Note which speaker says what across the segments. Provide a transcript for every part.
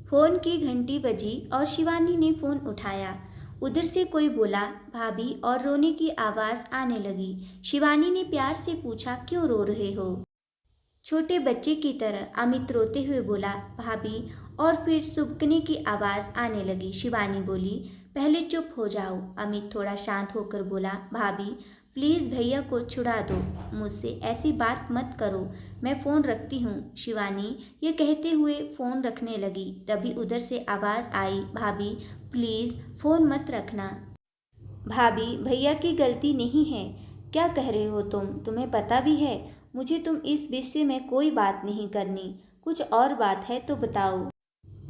Speaker 1: Phone की घंटी बजी और शिवानी ने फोन उठाया। उधर से कोई बोला भाभी और रोने की आवाज आने लगी। शिवानी ने प्यार से पूछा क्यों रो रहे हो? छोटे बच्चे की तरह अमित रोते हुए बोला भाभी। और फिर सुबकने की आवाज आने लगी। शिवानी बोली पहले चुप हो जाओ। अमित थोड़ा शांत होकर बोला भाभी प्लीज भैया को छुड़ा दो, मुझसे ऐसी बात मत करो, मैं फोन रखती हूँ। शिवानी ये कहते हुए फोन रखने लगी। तभी उधर से आवाज आई भाभी प्लीज फोन मत रखना। भाभी भैया की गलती नहीं है। क्या कह रहे हो तुम? तुम्हें पता भी है मुझे तुम इस विषय में कोई बात नहीं करनी। कुछ और बात है तो बताओ।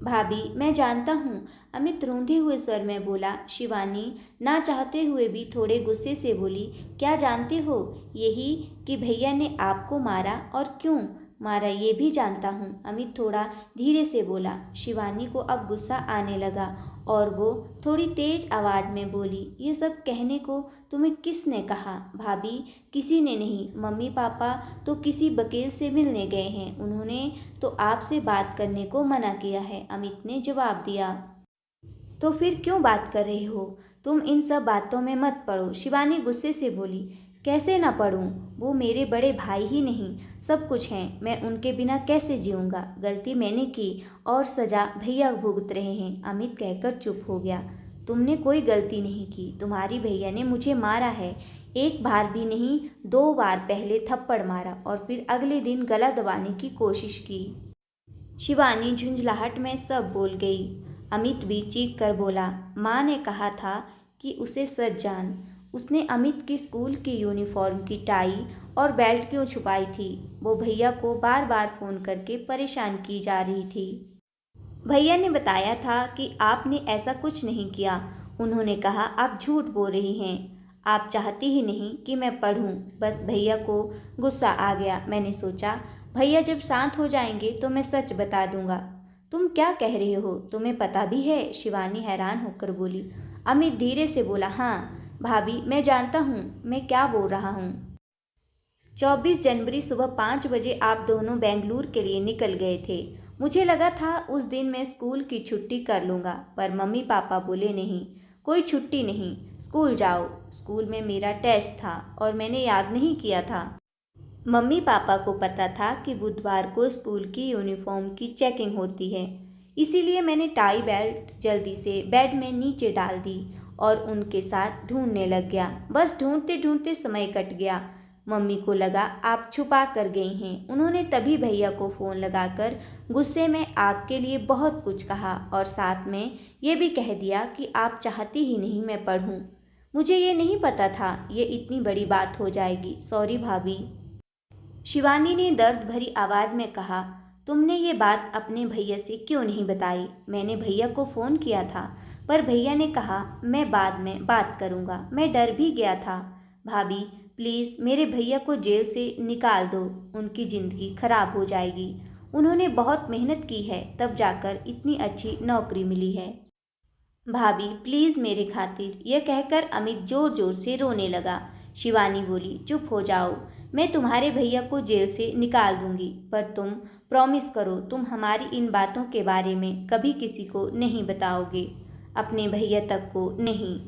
Speaker 1: भाभी मैं जानता हूँ, अमित रूंधे हुए स्वर में बोला। शिवानी ना चाहते हुए भी थोड़े गुस्से से बोली क्या जानते हो? यही कि भैया ने आपको मारा और क्यों मारा ये भी जानता हूँ। अमित थोड़ा धीरे से बोला। शिवानी को अब गुस्सा आने लगा और वो थोड़ी तेज आवाज में बोली ये सब कहने को तुम्हें किसने कहा? भाभी किसी ने नहीं, मम्मी पापा तो किसी वकील से मिलने गए हैं, उन्होंने तो आपसे बात करने को मना किया है। अमित ने जवाब दिया। तो फिर क्यों बात कर रहे हो? तुम इन सब बातों में मत पड़ो। शिवानी गुस्से से बोली कैसे ना पढ़ूं? वो मेरे बड़े भाई ही नहीं सब कुछ हैं, मैं उनके बिना कैसे जीऊँगा? गलती मैंने की और सजा भैया भुगत रहे हैं। अमित कहकर चुप हो गया। तुमने कोई गलती नहीं की, तुम्हारी भैया ने मुझे मारा है। एक बार भी नहीं 2 बार, पहले थप्पड़ मारा और फिर अगले दिन गला दबाने की कोशिश की। शिवानी झुंझलाहट में सब बोल गई। अमित भी चीख कर बोला माँ ने कहा था कि उसे सच जान। उसने अमित की स्कूल की यूनिफॉर्म की टाई और बेल्ट क्यों छुपाई थी? वो भैया को बार बार फोन करके परेशान की जा रही थी। भैया ने बताया था कि आपने ऐसा कुछ नहीं किया। उन्होंने कहा आप झूठ बोल रही हैं। आप चाहती ही नहीं कि मैं पढ़ूं। बस भैया को गुस्सा आ गया। मैंने सोचा भैया जब शांत हो जाएंगे तो मैं सच बता दूंगा। तुम क्या कह रहे हो? तुम्हें पता भी है? शिवानी हैरान होकर बोली। अमित धीरे से बोला हाँ भाभी मैं जानता हूँ मैं क्या बोल रहा हूँ। 24 जनवरी सुबह 5 बजे आप दोनों बेंगलुरु के लिए निकल गए थे। मुझे लगा था उस दिन मैं स्कूल की छुट्टी कर लूँगा, पर मम्मी पापा बोले नहीं, कोई छुट्टी नहीं, स्कूल जाओ। स्कूल में मेरा टेस्ट था और मैंने याद नहीं किया था। मम्मी पापा को पता था कि बुधवार को स्कूल की यूनिफॉर्म की चेकिंग होती है, इसीलिए मैंने टाई बेल्ट जल्दी से बेड में नीचे डाल दी और उनके साथ ढूंढने लग गया। बस ढूंढते ढूंढते समय कट गया। मम्मी को लगा आप छुपा कर गई हैं। उन्होंने तभी भैया को फ़ोन लगाकर गुस्से में आपके लिए बहुत कुछ कहा और साथ में ये भी कह दिया कि आप चाहती ही नहीं मैं पढ़ूं। मुझे ये नहीं पता था ये इतनी बड़ी बात हो जाएगी, सॉरी भाभी। शिवानी ने दर्द भरी आवाज में कहा तुमने ये बात अपने भैया से क्यों नहीं बताई? मैंने भैया को फ़ोन किया था पर भैया ने कहा मैं बाद में बात करूँगा। मैं डर भी गया था। भाभी प्लीज़ मेरे भैया को जेल से निकाल दो, उनकी ज़िंदगी खराब हो जाएगी। उन्होंने बहुत मेहनत की है तब जाकर इतनी अच्छी नौकरी मिली है। भाभी प्लीज़ मेरे खातिर। यह कहकर अमित ज़ोर ज़ोर से रोने लगा। शिवानी बोली चुप हो जाओ, मैं तुम्हारे भैया को जेल से निकाल दूंगी, पर तुम प्रॉमिस करो तुम हमारी इन बातों के बारे में कभी किसी को नहीं बताओगे, अपने भैया तक को नहीं।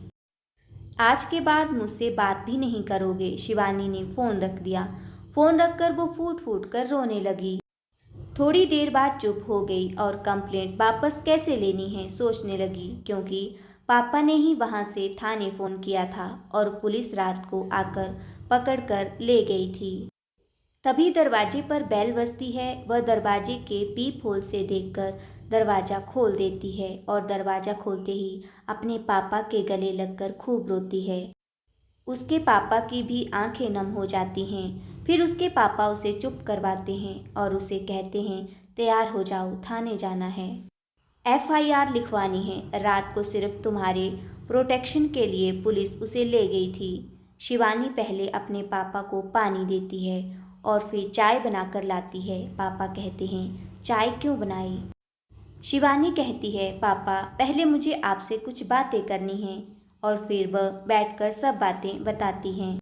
Speaker 1: आज के बाद मुझसे बात भी नहीं करोगे। शिवानी ने फ़ोन रख दिया। फ़ोन रखकर वो फूट फूट कर रोने लगी। थोड़ी देर बाद चुप हो गई और कंप्लेंट वापस कैसे लेनी है सोचने लगी, क्योंकि पापा ने ही वहां से थाने फ़ोन किया था और पुलिस रात को आकर पकड़ कर ले गई थी। तभी दरवाजे पर बेल बजती है। वह दरवाजे के पीप होल से देखकर दरवाज़ा खोल देती है और दरवाज़ा खोलते ही अपने पापा के गले लगकर खूब रोती है। उसके पापा की भी आंखें नम हो जाती हैं। फिर उसके पापा उसे चुप करवाते हैं और उसे कहते हैं तैयार हो जाओ, थाने जाना है, एफआईआर लिखवानी है। रात को सिर्फ तुम्हारे प्रोटेक्शन के लिए पुलिस उसे ले गई थी। शिवानी पहले अपने पापा को पानी देती है और फिर चाय बनाकर लाती है। पापा कहते हैं चाय क्यों बनाई? शिवानी कहती है पापा पहले मुझे आपसे कुछ बातें करनी हैं, और फिर वह बैठकर सब बातें बताती हैं।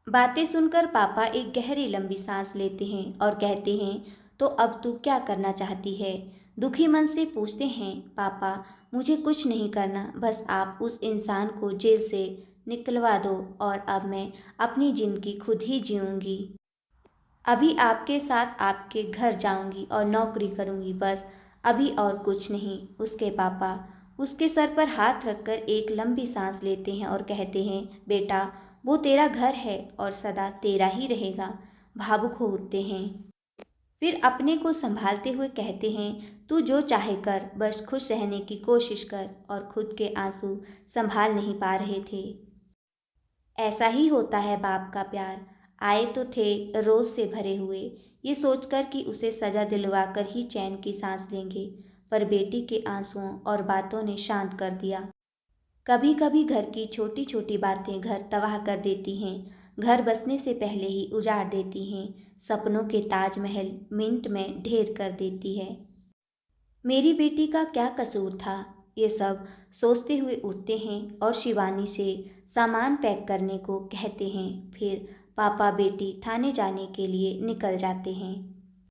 Speaker 1: बातें सुनकर पापा एक गहरी लंबी सांस लेते हैं और कहते हैं तो अब तू क्या करना चाहती है? दुखी मन से पूछते हैं, पापा मुझे कुछ नहीं करना, बस आप उस इंसान को जेल से निकलवा दो और अब मैं अपनी ज़िंदगी खुद ही जीऊँगी। अभी आपके साथ आपके घर जाऊंगी और नौकरी करूंगी, बस अभी और कुछ नहीं। उसके पापा उसके सर पर हाथ रखकर एक लंबी सांस लेते हैं और कहते हैं, बेटा वो तेरा घर है और सदा तेरा ही रहेगा। भावुक हो उठते हैं। फिर अपने को संभालते हुए कहते हैं, तू जो चाहे कर, बस खुश रहने की कोशिश कर। और खुद के आंसू संभाल नहीं पा रहे थे। ऐसा ही होता है बाप का प्यार। आए तो थे रोज से भरे हुए, ये सोचकर कि उसे सजा दिलवाकर ही चैन की सांस लेंगे, पर बेटी के आंसुओं और बातों ने शांत कर दिया। कभी कभी घर की छोटी छोटी बातें घर तबाह कर देती हैं, घर बसने से पहले ही उजाड़ देती हैं, सपनों के ताजमहल मिनट में ढेर कर देती है। मेरी बेटी का क्या कसूर था, ये सब सोचते हुए उठते हैं और शिवानी से सामान पैक करने को कहते हैं। फिर पापा बेटी थाने जाने के लिए निकल जाते हैं।